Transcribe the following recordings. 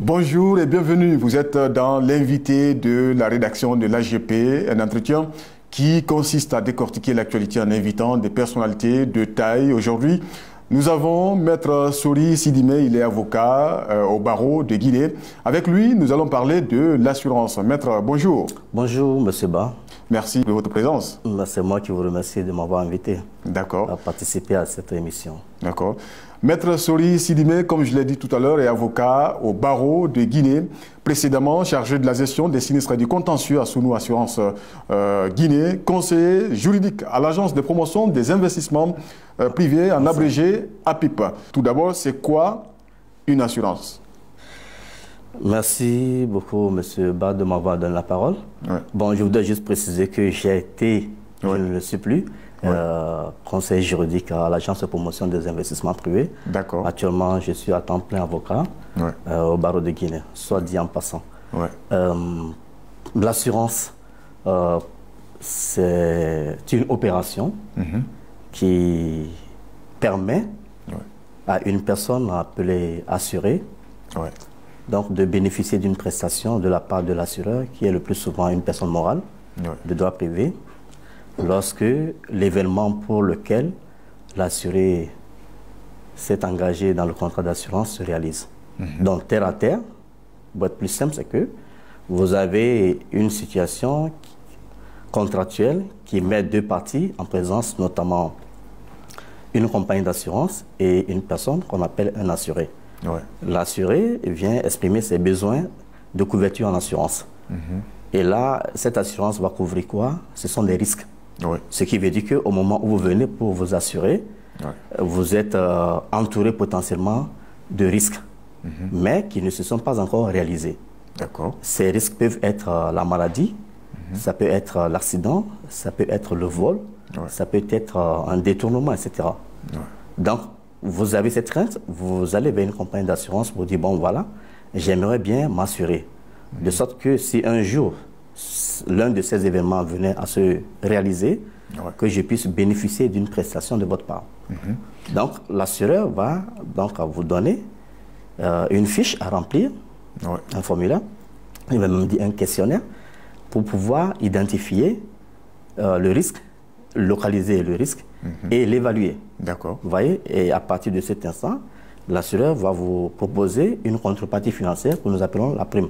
Bonjour et bienvenue. Vous êtes dans l'invité de la rédaction de l'AGP, un entretien qui consiste à décortiquer l'actualité en invitant des personnalités de taille. Aujourd'hui, nous avons Maître Sori Sidimé, il est avocat au barreau de Guinée. Avec lui, nous allons parler de l'assurance. Maître, bonjour. Bonjour, Monsieur Ba. Merci de votre présence. C'est moi qui vous remercie de m'avoir invité à participer à cette émission. D'accord. Maître Sori Sidimé, comme je l'ai dit tout à l'heure, est avocat au barreau de Guinée, précédemment chargé de la gestion des sinistres et du contentieux à Sounou Assurance Guinée, conseiller juridique à l'agence de promotion des investissements privés, en abrégé APIP. Tout d'abord, c'est quoi une assurance? Merci beaucoup, Monsieur Ba, de m'avoir donné la parole. Ouais. Bon, je voudrais juste préciser que j'ai été, je ne le suis plus, conseiller juridique à l'agence de promotion des investissements privés. D'accord. Actuellement, je suis à temps plein avocat au barreau de Guinée, soit dit en passant. L'assurance, c'est une opération qui permet à une personne appelée assurée donc de bénéficier d'une prestation de la part de l'assureur, qui est le plus souvent une personne morale de droit privé, lorsque l'événement pour lequel l'assuré s'est engagé dans le contrat d'assurance se réalise. Donc, terre à terre, pour être plus simple, c'est que vous avez une situation contractuelle qui met deux parties en présence, notamment une compagnie d'assurance et une personne qu'on appelle un assuré. L'assuré vient exprimer ses besoins de couverture en assurance. Et là, cette assurance va couvrir quoi? Ce sont des risques. Ce qui veut dire qu'au moment où vous venez pour vous assurer, vous êtes entouré potentiellement de risques, mais qui ne se sont pas encore réalisés. Ces risques peuvent être la maladie, ça peut être l'accident, ça peut être le vol, ça peut être un détournement, etc. Donc, vous avez cette crainte, vous allez vers une compagnie d'assurance pour dire, bon voilà, j'aimerais bien m'assurer. De sorte que si un jour, l'un de ces événements venait à se réaliser, que je puisse bénéficier d'une prestation de votre part. Donc, l'assureur va donc vous donner une fiche à remplir, un formulaire, il va même dire un questionnaire, pour pouvoir identifier le risque, localiser le risque et l'évaluer. Vous voyez, et à partir de cet instant, l'assureur va vous proposer une contrepartie financière que nous appelons la prime,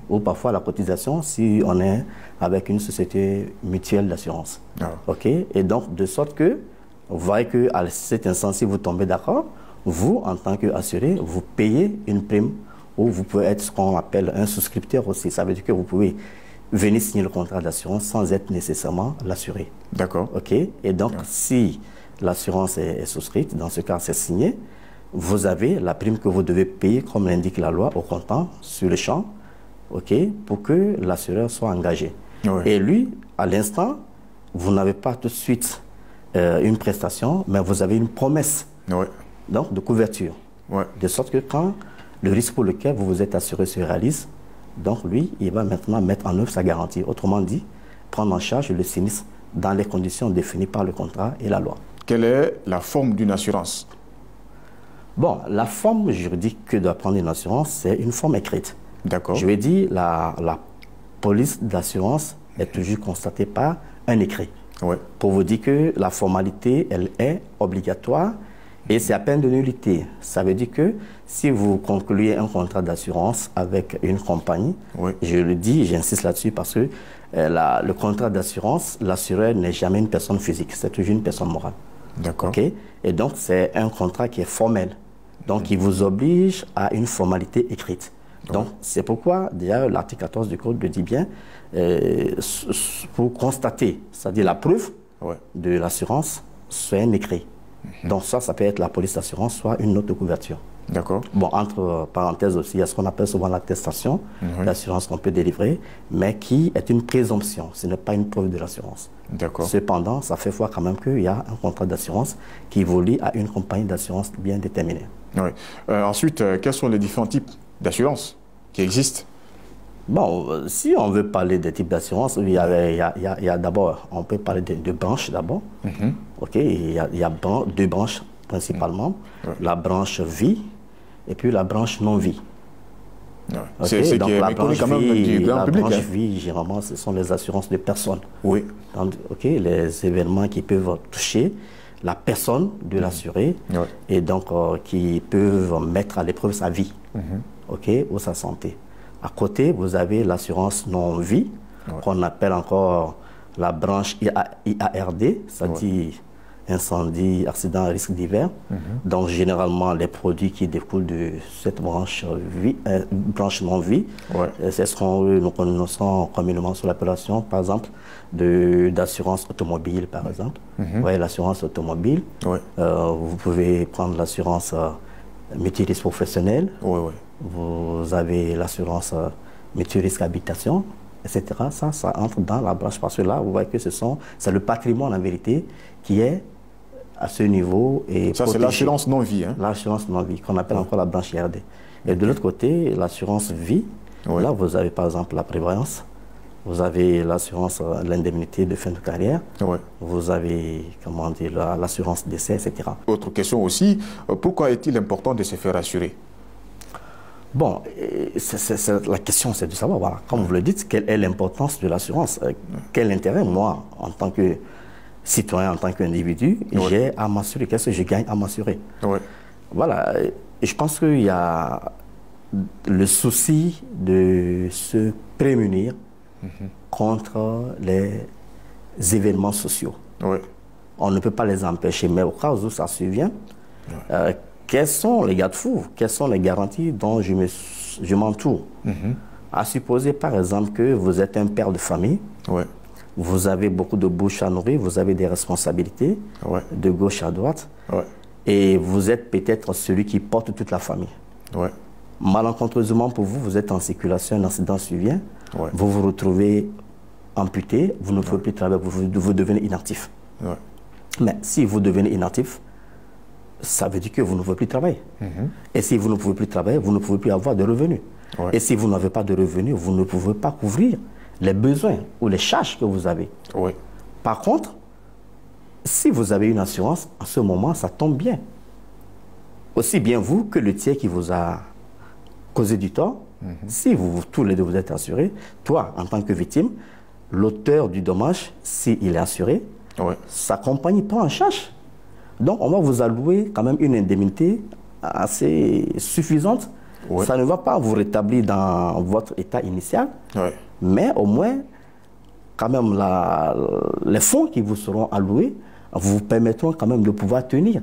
ou parfois la cotisation si on est avec une société mutuelle d'assurance. Et donc, de sorte que, vous voyez qu'à cet instant, si vous tombez d'accord, vous, en tant qu'assuré, vous payez une prime, ou vous pouvez être ce qu'on appelle un souscripteur aussi. Ça veut dire que vous pouvez venir signer le contrat d'assurance sans être nécessairement l'assuré. Et donc, si l'assurance est souscrite, dans ce cas, c'est signé, vous avez la prime que vous devez payer, comme l'indique la loi, au comptant, sur le champ, pour que l'assureur soit engagé. Et lui, à l'instant, vous n'avez pas tout de suite une prestation, mais vous avez une promesse donc, de couverture. De sorte que quand le risque pour lequel vous vous êtes assuré se réalise, donc lui, il va maintenant mettre en œuvre sa garantie. Autrement dit, prendre en charge le sinistre dans les conditions définies par le contrat et la loi. Quelle est la forme d'une assurance? Bon, la forme juridique que doit prendre une assurance, c'est une forme écrite. Je vais dire, la police d'assurance est toujours constatée par un écrit. Pour vous dire que la formalité, elle est obligatoire et c'est à peine de nullité. Ça veut dire que si vous concluez un contrat d'assurance avec une compagnie, je le dis, j'insiste là-dessus parce que le contrat d'assurance, l'assureur n'est jamais une personne physique, c'est toujours une personne morale. Et donc, c'est un contrat qui est formel. Donc, il vous oblige à une formalité écrite. Donc, c'est pourquoi, d'ailleurs, l'article 14 du Code le dit bien, pour constater, c'est-à-dire la preuve de l'assurance, c'est un écrit. Donc, ça peut être la police d'assurance, soit une note de couverture. Bon, entre parenthèses aussi, il y a ce qu'on appelle souvent l'attestation d'assurance qu'on peut délivrer, mais qui est une présomption, ce n'est pas une preuve de l'assurance. Cependant, ça fait voir quand même qu'il y a un contrat d'assurance qui évolue à une compagnie d'assurance bien déterminée. Ensuite, quels sont les différents types d'assurance qui existent? Bon, si on veut parler des types d'assurance, il y a d'abord, on peut parler de branches d'abord. Il y a deux branches principalement, la branche vie et puis la branche non-vie. Ouais. Okay, c'est donc la branche vie, la branche vie, généralement, ce sont les assurances de personnes. Oui. Donc, les événements qui peuvent toucher la personne de l'assuré et donc qui peuvent mettre à l'épreuve sa vie ou sa santé. À côté, vous avez l'assurance non-vie, qu'on appelle encore la branche IARD, c'est-à-dire incendie, accident, risque divers. Donc, généralement, les produits qui découlent de cette branche, branche non-vie, c'est ce qu'on nous connaissons communément sous l'appellation, par exemple, d'assurance automobile, par exemple. L'assurance automobile. Vous pouvez prendre l'assurance multirisque professionnel. Vous avez l'assurance multirisque habitation, etc. Ça entre dans la branche parce que là, vous voyez que c'est le patrimoine en vérité qui est à ce niveau. Et ça, c'est l'assurance non-vie. Hein? L'assurance non-vie, qu'on appelle encore la branche IRD. Et de l'autre côté, l'assurance vie, là, vous avez par exemple la prévoyance, vous avez l'assurance, l'indemnité de fin de carrière, vous avez, comment dire, l'assurance décès, etc. Autre question aussi, pourquoi est-il important de se faire assurer? Bon, la question, c'est de savoir, voilà, comme vous le dites, quelle est l'importance de l'assurance? Quel intérêt, moi, en tant que citoyen, en tant qu'individu, j'ai à m'assurer? Qu'est-ce que je gagne à m'assurer? Voilà, et je pense qu'il y a le souci de se prémunir contre les événements sociaux. On ne peut pas les empêcher, mais au cas où ça survient, quels sont les garde-fous, quelles sont les garanties dont je m'entoure? À supposer par exemple que vous êtes un père de famille, vous avez beaucoup de bouches à nourrir, vous avez des responsabilités de gauche à droite, et vous êtes peut-être celui qui porte toute la famille. Malencontreusement pour vous, vous êtes en circulation, un incident survient, vous vous retrouvez amputé, vous ne pouvez plus travailler, vous devenez inactif. Mais si vous devenez inactif, ça veut dire que vous ne pouvez plus travailler. Et si vous ne pouvez plus travailler, vous ne pouvez plus avoir de revenus. Et si vous n'avez pas de revenus, vous ne pouvez pas couvrir les besoins ou les charges que vous avez. Par contre, si vous avez une assurance, en ce moment, ça tombe bien. Aussi bien vous que le tiers qui vous a causé du tort, si tous les deux vous êtes assurés, toi, en tant que victime, l'auteur du dommage, s'il est assuré, sa compagnie prend en charge. Donc, on va vous allouer quand même une indemnité assez suffisante. Ça ne va pas vous rétablir dans votre état initial, mais au moins, quand même, les fonds qui vous seront alloués vous permettront quand même de pouvoir tenir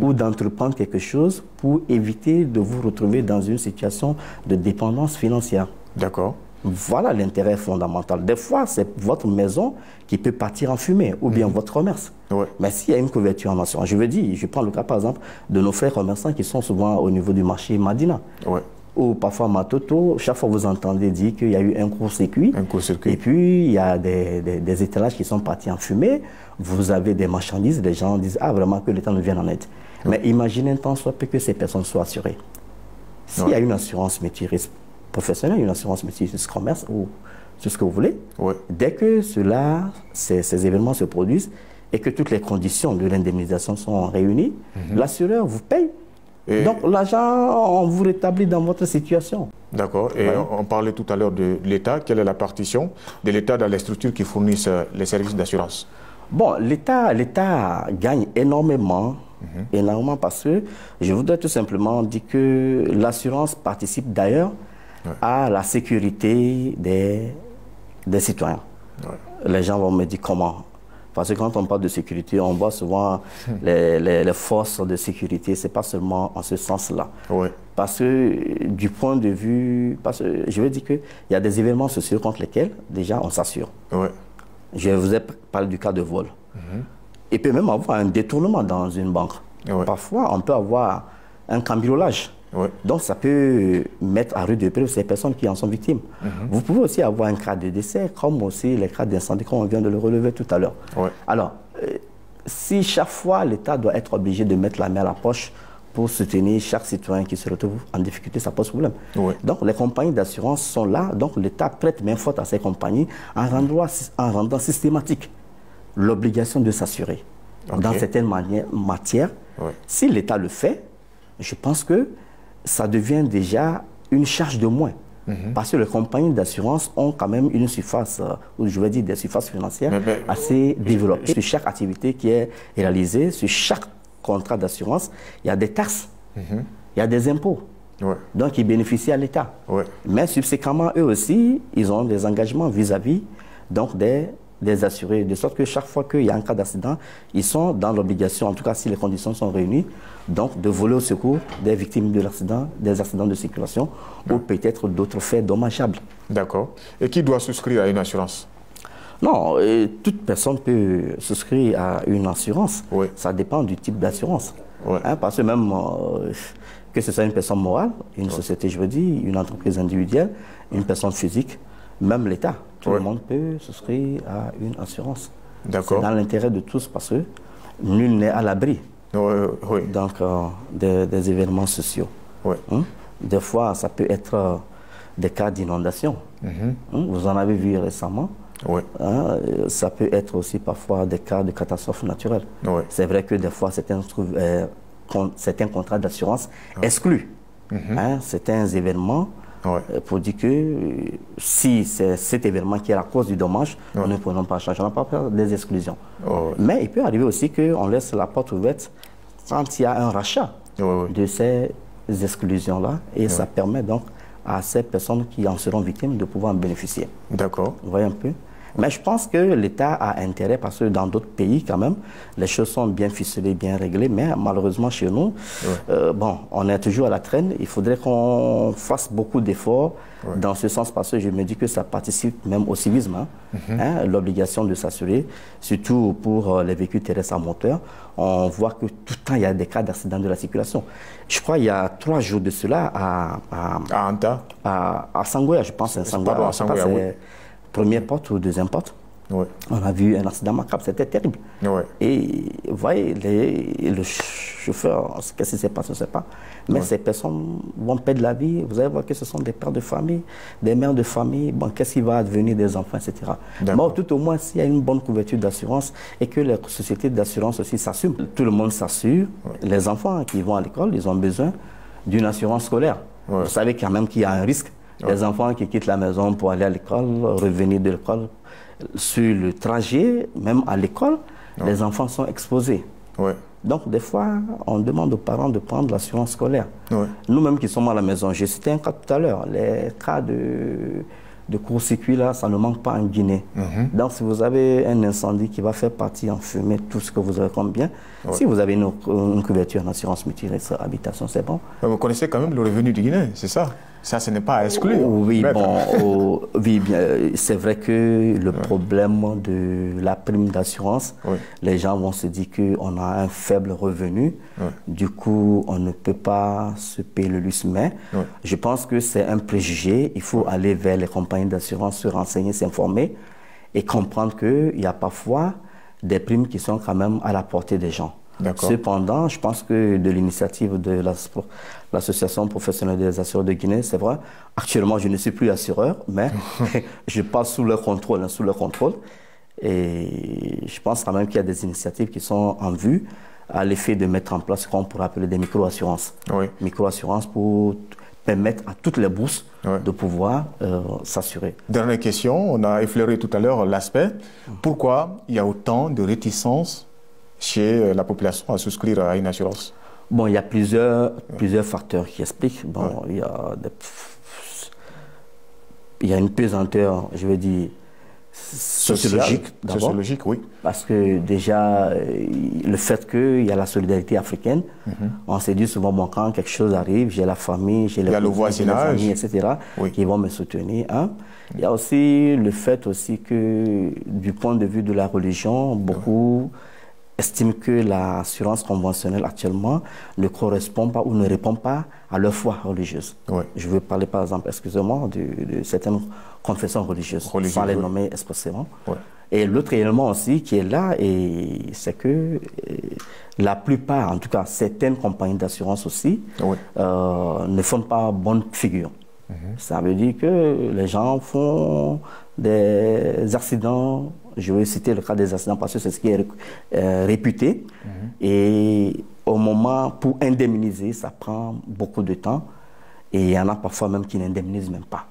ou d'entreprendre quelque chose pour éviter de vous retrouver dans une situation de dépendance financière. D'accord. Voilà l'intérêt fondamental. Des fois, c'est votre maison qui peut partir en fumée, ou bien votre commerce. Mais s'il y a une couverture en assurance, je prends le cas par exemple de nos frères commerçants qui sont souvent au niveau du marché Madina. Ou parfois Matoto, chaque fois vous entendez dire qu'il y a eu un court-circuit. Et puis il y a des étalages qui sont partis en fumée. Vous avez des marchandises, les gens disent vraiment que l'État nous vienne en aide. Mais imaginez un temps soit peu que ces personnes soient assurées. S'il y a une assurance multirisque professionnelle, une assurance multirisque commerce ou tout ce que vous voulez, dès que ces événements se produisent et que toutes les conditions de l'indemnisation sont réunies, l'assureur vous paye. Donc l'argent, on vous rétablit dans votre situation. D'accord. Et on parlait tout à l'heure de l'État. Quelle est la partition de l'État dans les structures qui fournissent les services d'assurance? Bon, l'État gagne énormément, énormément parce que je voudrais tout simplement dire que l'assurance participe d'ailleurs à la sécurité des citoyens. Les gens vont me dire comment? Parce que quand on parle de sécurité, on voit souvent les forces de sécurité. Ce n'est pas seulement en ce sens-là. Parce que du point de vue... je veux dire qu'il y a des événements sociaux contre lesquels, déjà, on s'assure. Je vous ai parlé du cas de vol. Il peut même avoir un détournement dans une banque. Parfois, on peut avoir un cambriolage. Donc, ça peut mettre à rude épreuve ces personnes qui en sont victimes. Vous pouvez aussi avoir un cas de décès, comme aussi les cas d'incendie, comme on vient de le relever tout à l'heure. Alors, si chaque fois l'État doit être obligé de mettre la main à la poche pour soutenir chaque citoyen qui se retrouve en difficulté, ça pose problème. Donc, les compagnies d'assurance sont là. Donc, l'État prête main forte à ces compagnies en rendant systématique l'obligation de s'assurer. Dans certaines matières, si l'État le fait, je pense que ça devient déjà une charge de moins. Parce que les compagnies d'assurance ont quand même une surface, ou je vais dire des surfaces financières assez développées. Sur chaque activité qui est réalisée, sur chaque contrat d'assurance, il y a des taxes, il y a des impôts. Donc, ils bénéficient à l'État. Mais subséquemment, eux aussi, ils ont des engagements vis-à-vis donc des assurés, de sorte que chaque fois qu'il y a un cas d'accident, ils sont dans l'obligation, en tout cas si les conditions sont réunies, donc de voler au secours des victimes de l'accident, des accidents de circulation ou peut-être d'autres faits dommageables. D'accord. Et qui doit souscrire à une assurance? Non, toute personne peut souscrire à une assurance. Ça dépend du type d'assurance. Parce que même que ce soit une personne morale, une société, je veux dire, une entreprise individuelle, une personne physique, même l'État, tout le monde peut souscrire à une assurance. C'est dans l'intérêt de tous parce que nul n'est à l'abri donc des événements sociaux. Des fois, ça peut être des cas d'inondation. Vous en avez vu récemment. Ça peut être aussi parfois des cas de catastrophes naturelles. C'est vrai que des fois, certains contrats d'assurance excluent certains événements pour dire que si c'est cet événement qui est la cause du dommage, nous ne prenons pas en charge, on n'a pas faire des exclusions. Mais il peut arriver aussi qu'on laisse la porte ouverte quand il y a un rachat de ces exclusions-là et ça permet donc à ces personnes qui en seront victimes de pouvoir en bénéficier. D'accord. Vous voyez un peu? Mais je pense que l'État a intérêt, parce que dans d'autres pays, quand même, les choses sont bien ficelées, bien réglées, mais malheureusement, chez nous, bon, on est toujours à la traîne. Il faudrait qu'on fasse beaucoup d'efforts dans ce sens, parce que je me dis que ça participe même au civisme, l'obligation de s'assurer, surtout pour les véhicules terrestres à moteur. On voit que tout le temps, il y a des cas d'accident de la circulation. Je crois qu'il y a 3 jours de cela à Anta, à Sangoya, je pense. À Sangoya, première porte ou deuxième porte, on a vu un accident macabre, c'était terrible. Et vous voyez, le chauffeur, qu'est-ce qui s'est passé, on ne sait pas. Mais ces personnes vont perdre la vie. Vous allez voir que ce sont des pères de famille, des mères de famille. Bon, qu'est-ce qui va advenir des enfants, etc. Bon, tout au moins, s'il y a une bonne couverture d'assurance et que les sociétés d'assurance aussi s'assument, tout le monde s'assure. Les enfants qui vont à l'école, ils ont besoin d'une assurance scolaire. Vous savez quand même qu'il y a un risque. Les enfants qui quittent la maison pour aller à l'école, revenir de l'école, sur le trajet, même à l'école, les enfants sont exposés. Donc, des fois, on demande aux parents de prendre l'assurance scolaire. Nous-mêmes qui sommes à la maison, j'ai cité un cas tout à l'heure, les cas de court-circuit, là, ça ne manque pas en Guinée. Donc, si vous avez un incendie qui va faire partir en fumée tout ce que vous avez comme bien, si vous avez une couverture en assurance mutuelle habitation, c'est bon. Mais vous connaissez quand même le revenu du Guinéen, c'est ça? Ça, ce n'est pas à exclure. Oui, bon, oui, c'est vrai que le problème de la prime d'assurance, les gens vont se dire qu'on a un faible revenu, du coup, on ne peut pas se payer le luxe, mais je pense que c'est un préjugé. Il faut aller vers les compagnies d'assurance, se renseigner, s'informer et comprendre qu'il y a parfois des primes qui sont quand même à la portée des gens. Cependant, je pense que de l'initiative de l'Association professionnelle des assureurs de Guinée, c'est vrai, actuellement je ne suis plus assureur, mais je passe sous leur contrôle, et je pense quand même qu'il y a des initiatives qui sont en vue à l'effet de mettre en place ce qu'on pourrait appeler des micro-assurances. Micro-assurances pour permettre à toutes les bourses de pouvoir s'assurer. Dernière question, on a effleuré tout à l'heure l'aspect. Pourquoi il y a autant de réticence chez la population à souscrire à une assurance? Bon, il y a plusieurs facteurs qui expliquent. Bon, il y a une pesanteur, je veux dire, sociologique d'abord. Sociologique, oui. Parce que déjà, le fait qu'il y a la solidarité africaine, on se dit souvent, bon, quand quelque chose arrive, j'ai la famille, j'ai le voisinage, etc., qui vont me soutenir. Il y a aussi le fait aussi que, du point de vue de la religion, beaucoup estiment que l'assurance conventionnelle actuellement ne correspond pas ou ne répond pas à leur foi religieuse. Je veux parler par exemple, excusez-moi, de certaines confessions religieuses, sans les nommer expressément. Et l'autre élément aussi qui est là, c'est que la plupart, en tout cas certaines compagnies d'assurance aussi, ne font pas bonne figure. Ça veut dire que les gens font des accidents. Je vais citer le cas des accidents parce que c'est ce qui est réputé. Et au moment, pour indemniser, ça prend beaucoup de temps. Et il y en a parfois même qui n'indemnisent même pas.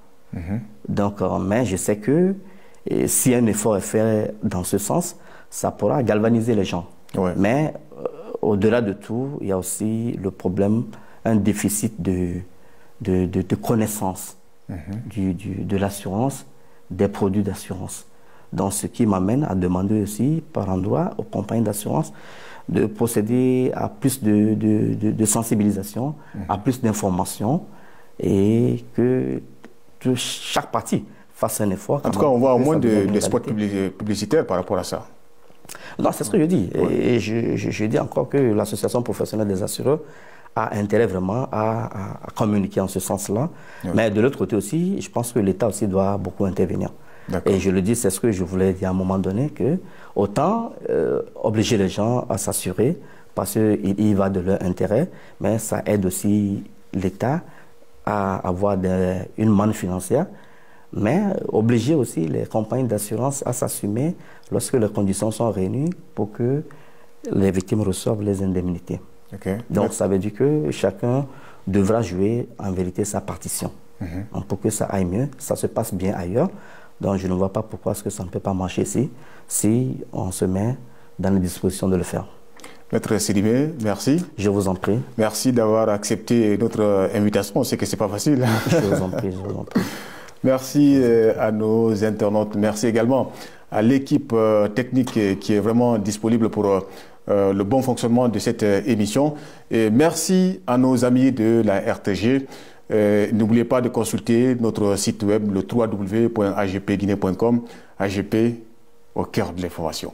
Donc, mais je sais que si un effort est fait dans ce sens, ça pourra galvaniser les gens. Ouais. Mais au-delà de tout, il y a aussi le problème, un déficit de connaissance de l'assurance, des produits d'assurance. Donc, ce qui m'amène à demander aussi, par endroit, aux compagnies d'assurance de procéder à plus de sensibilisation, à plus d'informations, et que chaque partie fasse un effort. En tout cas, on voit au moins des spots publicitaires par rapport à ça. Non, c'est ce que je dis. Ouais. Et je dis encore que l'association professionnelle des assureurs a intérêt vraiment à communiquer en ce sens-là. Ouais. Mais de l'autre côté aussi, je pense que l'État aussi doit beaucoup intervenir. Et je le dis, c'est ce que je voulais dire à un moment donné, que autant obliger les gens à s'assurer, parce qu'il y va de leur intérêt, mais ça aide aussi l'État à avoir une manne financière, mais obliger aussi les compagnies d'assurance à s'assumer lorsque les conditions sont réunies pour que les victimes reçoivent les indemnités. Donc ça veut dire que chacun devra jouer en vérité sa partition. Pour que ça aille mieux, ça se passe bien ailleurs. Donc je ne vois pas pourquoi est-ce que ça ne peut pas marcher ici, si on se met dans les dispositions de le faire. Maître Sidibé, merci. Je vous en prie. Merci d'avoir accepté notre invitation. On sait que ce n'est pas facile. Je vous en prie, je vous en prie. Merci à nos internautes. Merci également à l'équipe technique qui est vraiment disponible pour le bon fonctionnement de cette émission. Et merci à nos amis de la RTG. N'oubliez pas de consulter notre site web, le www.agpguinée.com. AGP au cœur de l'information.